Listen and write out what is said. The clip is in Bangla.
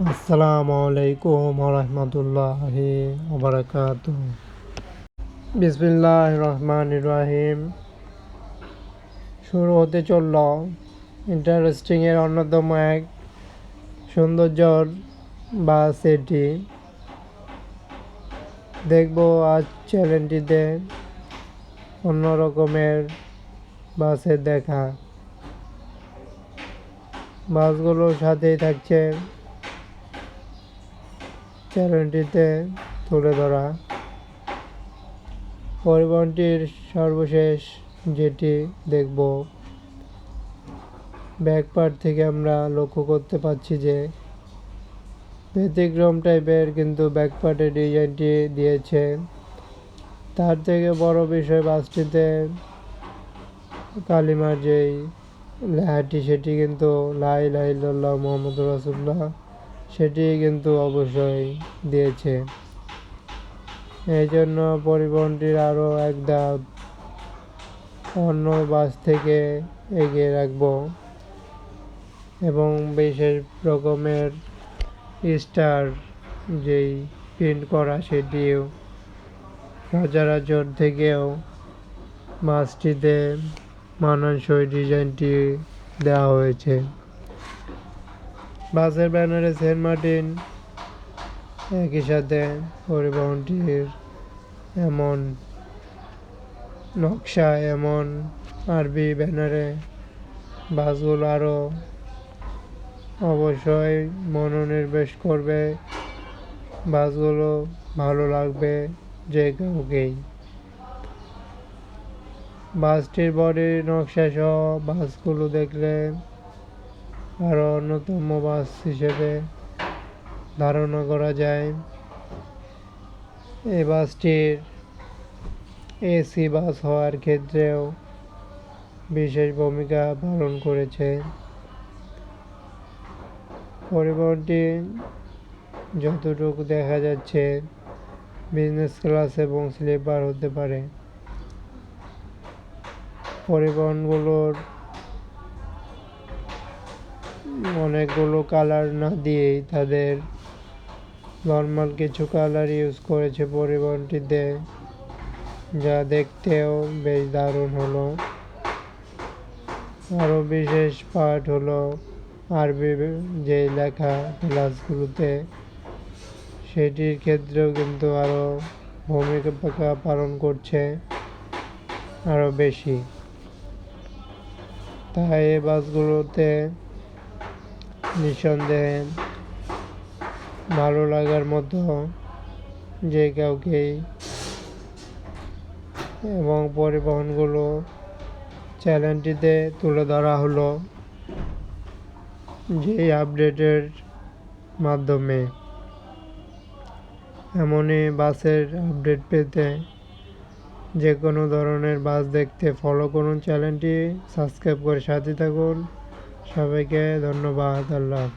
আসসালামু আলাইকুম রহমতুল্লাহি ওবারাকাতুহু। বিসমিল্লাহির রহমানির রহিম। শুরু হতে চলল ইন্টারেস্টিং এর অন্যতম এক সৌন্দর্যর বাস এটি। দেখব আজ চ্যানেলটিতে অন্য রকমের বাসের দেখা। বাসগুলোর সাথেই থাকছে চ্যানেলটিতে তুলে ধরা পরিবহনটির সর্বশেষ যেটি দেখব, ব্যাকপার্ট থেকে আমরা লক্ষ্য করতে পারছি যে ব্যতিক্রম টাইপের কিন্তু ব্যাকপার্টের ডিজাইনটি দিয়েছে। তার থেকে বড় বিষয়, বাসটিতে কালিমার যেই লেখাটি সেটি কিন্তু লা ইলাহা ইল্লাল্লাহ মুহাম্মাদুর রাসূলুল্লাহ সেটি কিন্তু অবশ্যই দিয়েছে। এই জন্য পরিবহনটির আরও এক ধাপ অন্য বাস থেকে এগিয়ে রাখব এবং বিশেষ রকমের স্টার যেই প্রিন্ট করা সেটিও সচরাচর থেকেও বাসটিতে মানানসই ডিজাইনটি দেওয়া হয়েছে। বাসের ব্যানারে সেন্ট মার্টিন, একই সাথে পরিবহনটির এমন নকশা, এমন আরবি ব্যানারে বাসগুলো আরও অবশ্যই মনোনিবেশ করবে। বাসগুলো ভালো লাগবে যে কাউকেই। বাসটির বডির নকশা সহ বাসগুলো দেখলে আরও অন্যতম বাস হিসেবে ধারণা করা যায়। এই বাসটির এসি বাস হওয়ার ক্ষেত্রেও বিশেষ ভূমিকা পালন করেছে। পরিবহনটি যতটুকু দেখা যাচ্ছে বিজনেস ক্লাস এবং স্লিপার হতে পারে। পরিবহনগুলোর অনেকগুলো কালার না দিয়েই তাদের নর্মাল কিছু কালার ইউজ করেছে পরিবহনটিতে, যা দেখতেও বেশ দারুণ হলো। আরও বিশেষ পার্ট হলো আরবি যে লেখা গ্লাসগুলোতে, সেটির ক্ষেত্রেও কিন্তু আরও ভূমিকা পালন করছে আরও বেশি। তাই এই বাসগুলোতে নিঃসন্দেহে ভালো লাগার মতো যে কাউকেই। এবং পরিবহনগুলো চ্যানেলটিতে তুলে ধরা হলো যে আপডেটের মাধ্যমে। এমনই বাসের আপডেট পেতে, যে কোনো ধরনের বাস দেখতে ফলো করুন চ্যানেলটি, সাবস্ক্রাইব করে সাথে থাকুন। সবাইকে ধন্যবাদ। আল্লাহ।